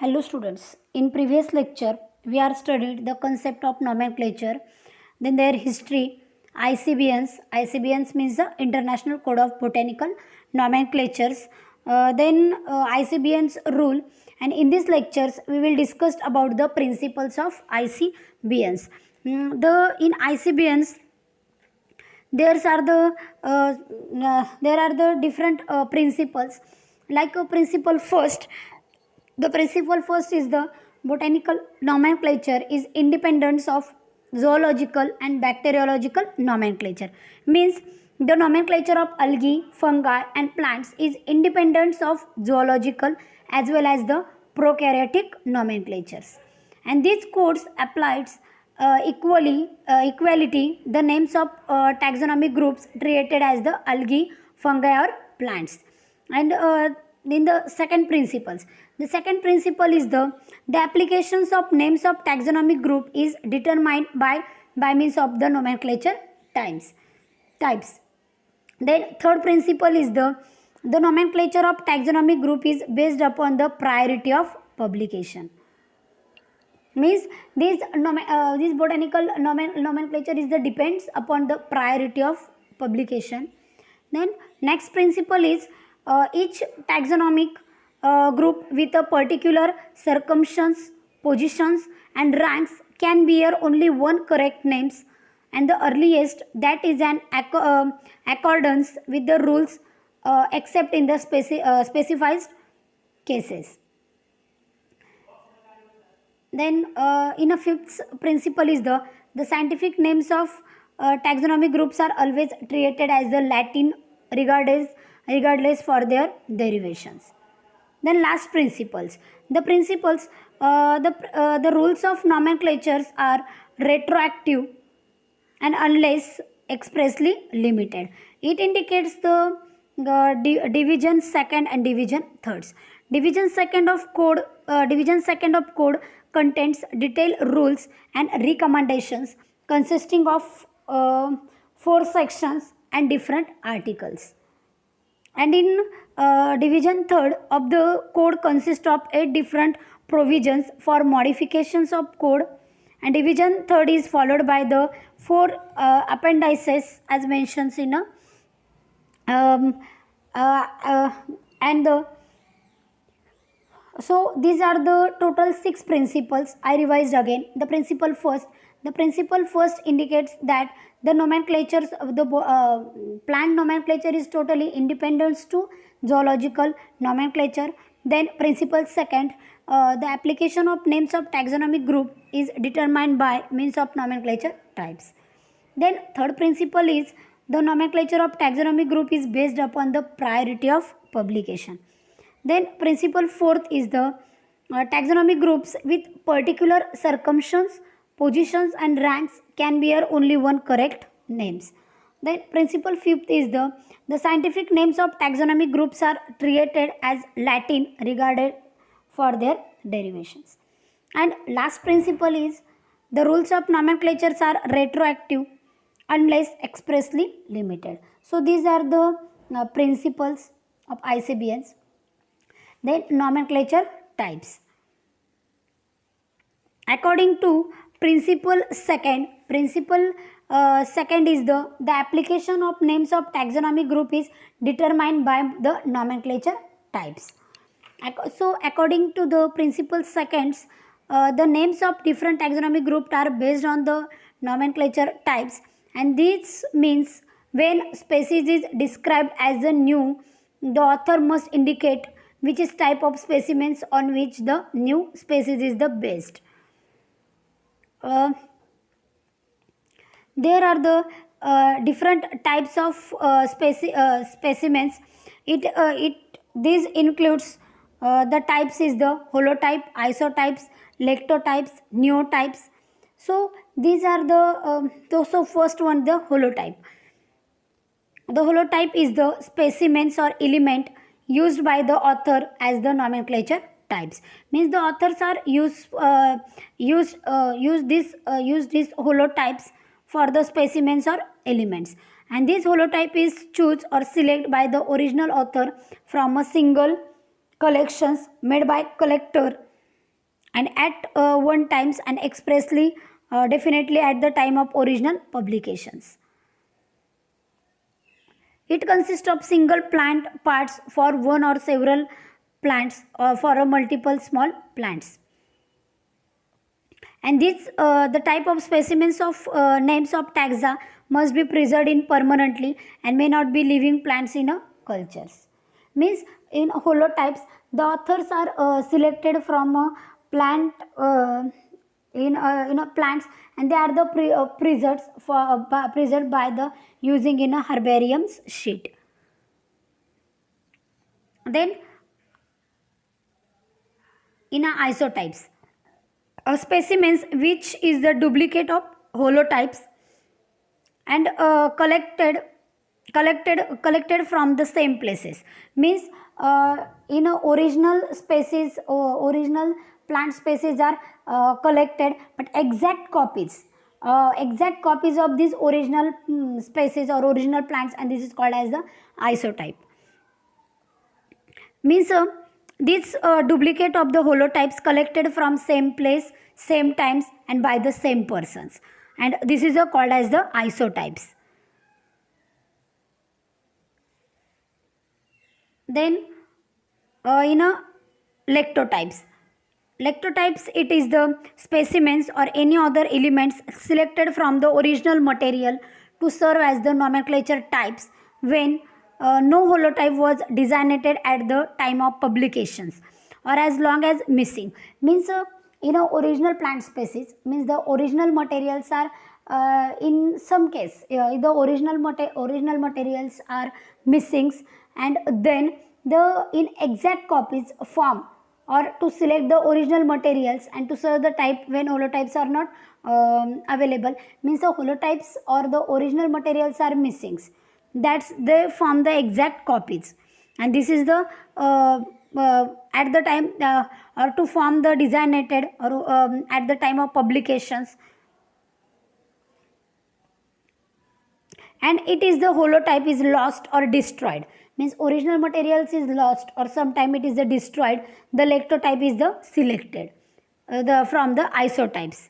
Hello students. In previous lecture, we are studied the concept of nomenclature, then their history, ICBNs. ICBNs means the International Code of Botanical Nomenclatures. ICBNs rule. And in these lectures, we will discuss about the principles of ICBNs. In ICBNs, uh, there are the different principles. Like a principle first, the principle first is the botanical nomenclature is independence of zoological and bacteriological nomenclature. Means the nomenclature of algae, fungi and plants is independent of zoological as well as the prokaryotic nomenclatures. And these codes applies equality the names of taxonomic groups treated as the algae, fungi or plants. And in the second principle is the applications of names of taxonomic group is determined by means of the nomenclature types. Then third principle is the nomenclature of taxonomic group is based upon the priority of publication. Means this botanical nomenclature is the depends upon the priority of publication. Then next principle is each taxonomic group with a particular circumstance, positions and ranks can bear only one correct names, and the earliest that is an accordance with the rules except in the specified cases. Then in a fifth principle is the scientific names of taxonomic groups are always treated as the Latin regardless for their derivations. Then last principles. The rules of nomenclatures are retroactive and unless expressly limited. It indicates the division second and division thirds. Division second of code contains detailed rules and recommendations consisting of four sections and different articles. And in division third of the code consists of 8 different provisions for modifications of code, and division third is followed by the four appendices as mentioned in a and the so these are the total 6 principles. I revised again. The principle first indicates that the nomenclatures of the plant nomenclature is totally independent to zoological nomenclature. Then principle second, the application of names of taxonomic group is determined by means of nomenclature types. Then third principle is the nomenclature of taxonomic group is based upon the priority of publication. Then principle fourth is the taxonomic groups with particular circumstances, positions and ranks can bear only one correct names. Then principle fifth is the scientific names of taxonomic groups are treated as Latin regarded for their derivations. And last principle is the rules of nomenclatures are retroactive unless expressly limited. So these are the principles of ICBNs. Then nomenclature types. According to principle second is the application of names of taxonomic group is determined by the nomenclature types. So according to the principle seconds, the names of different taxonomic groups are based on the nomenclature types, and this means when species is described as a new, the author must indicate which is type of specimens on which the new species is the based. There are the different types of specimens. These includes the types is the holotype, isotypes, lectotypes, neotypes. So these are so first one, the holotype. The holotype is the specimens or element used by the author as the nomenclature types. Means the authors are use these holotypes for the specimens or elements, and this holotype is choose or select by the original author from a single collections made by collector and at one times and expressly definitely at the time of original publications. It consists of single plant parts for one or several plants or for a multiple small plants. And this the type of specimens of names of taxa must be preserved in permanently and may not be living plants in a cultures. Means in holotypes the authors are selected from a plant in a plants, and they are the preserved for preserved by the using in a herbarium's sheet. Then in a isotypes, specimens which is the duplicate of holotypes and collected from the same places. Means in a original species original plant species are collected, but exact copies of these original species or original plants, and this is called as the isotype. Means this duplicate of the holotypes collected from same place, same times, and by the same persons, and this is called as the isotypes. Then in a lectotypes, it is the specimens or any other elements selected from the original material to serve as the nomenclature types when no holotype was designated at the time of publications or as long as missing. Means in a original plant species, means the original materials are in some case the original materials are missing, and then the inexact copies form or to select the original materials and to serve the type when holotypes are not available. Means the holotypes or the original materials are missing, that's they form the exact copies, and this is the at the time or to form the designated or at the time of publications. And it is the holotype is lost or destroyed, means original materials is lost or sometime it is the destroyed, the lectotype is the selected the from the isotypes.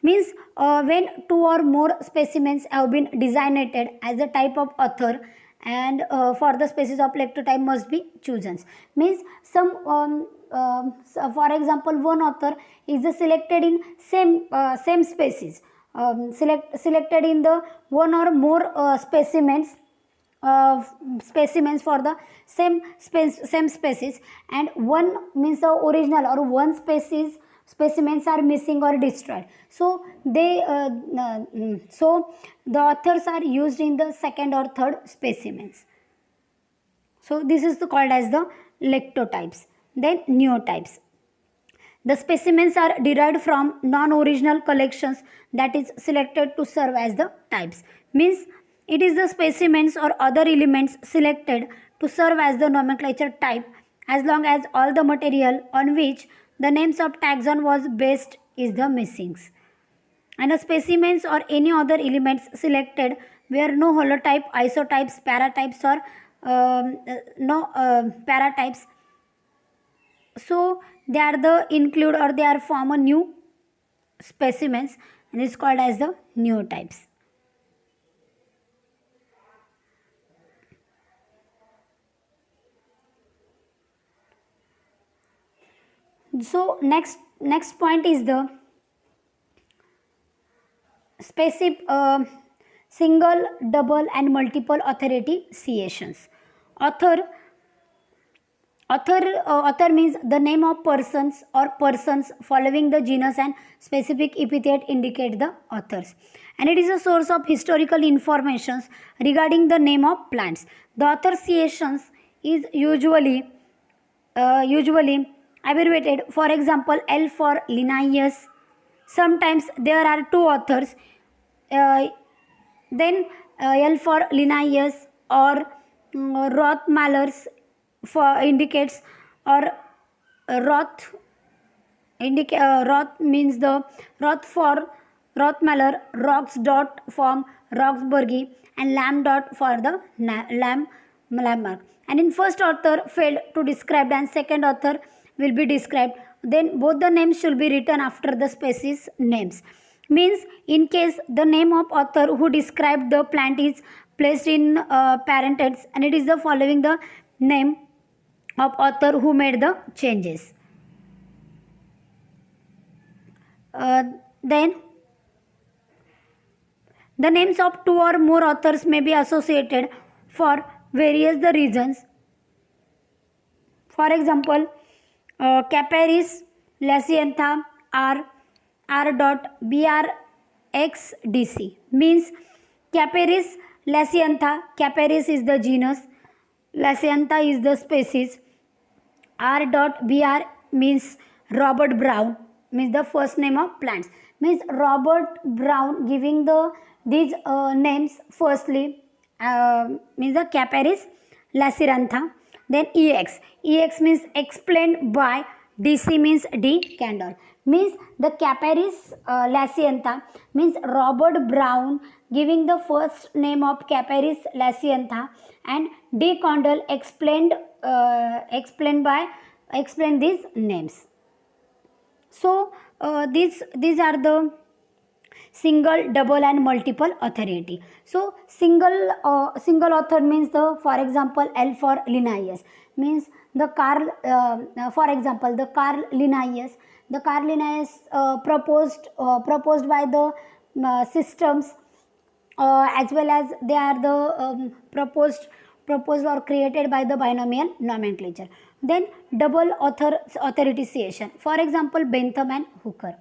Means when two or more specimens have been designated as a type of author, and for the species of lectotype must be chosen. Means some so for example one author is selected in same species, selected in the one or more specimens for the same species, and one means the original or one specimens are missing or destroyed, so they so the authors are used in the second or third specimens. So this is called as the lectotypes. Then neotypes, the specimens are derived from non-original collections that is selected to serve as the types. Means it is the specimens or other elements selected to serve as the nomenclature type as long as all the material on which the names of taxon was based is the missings. And the specimens or any other elements selected where no holotype, isotypes, paratypes or no paratypes, so they are the include or they are form a new specimens, and is called as the neotypes. So next point is the specific single, double and multiple authentications. Author means the name of persons or persons following the genus, and specific epithet indicate the authors, and it is a source of historical information regarding the name of plants. The authentications is usually abbreviated, for example L for Linnaeus. Sometimes there are two authors, then L for Linnaeus or Rothmallers for indicates, or Roth Roth means the Roth for Rothmaller, Rox dot from Roxburghi, and Lamb dot for the Lamb mark. And in first author failed to describe, and second author will be described. Then both the names should be written after the species names. Means in case the name of author who described the plant is placed in parentheses, and it is the following the name of author who made the changes. Then the names of two or more authors may be associated for various the reasons. For example, Caparis lasiantha R.brxdc means Caparis lasiantha. Caparis is the genus, lasiantha is the species, R.br means Robert Brown, means the first name of plants. Means Robert Brown giving the these names firstly, means the Caparis lacirantha. Then ex means explained by, dc means d candor. Means the Caparis lacirantha means Robert Brown giving the first name of Caparis lacirantha, and d condell explained these names. So these are the single, double and multiple authority. So single author means the, for example, L for Linnaeus means the Carl, for example, the Carl Linnaeus proposed by the systems, as well as they are the proposed or created by the binomial nomenclature. Then double authorization, for example, Bentham and Hooker.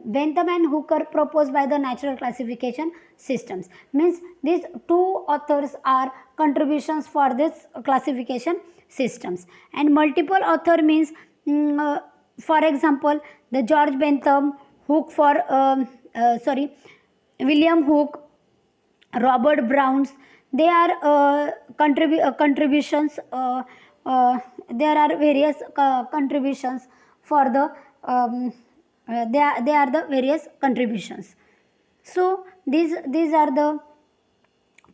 Bentham and Hooker proposed by the natural classification systems, means these two authors are contributions for this classification systems. And multiple author means, for example, the George Bentham, William Hooke, Robert Browns, they are contributions. There are various contributions for the they are the various contributions. So these are the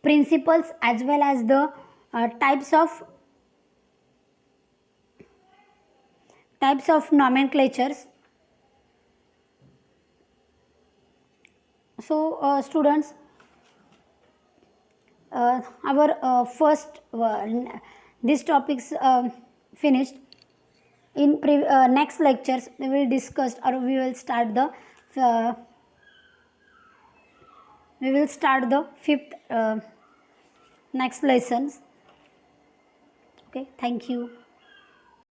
principles as well as the types of nomenclatures. So students, our first these topics finished. In next lectures we will discuss, or we will start the fifth next lessons. Okay, thank you.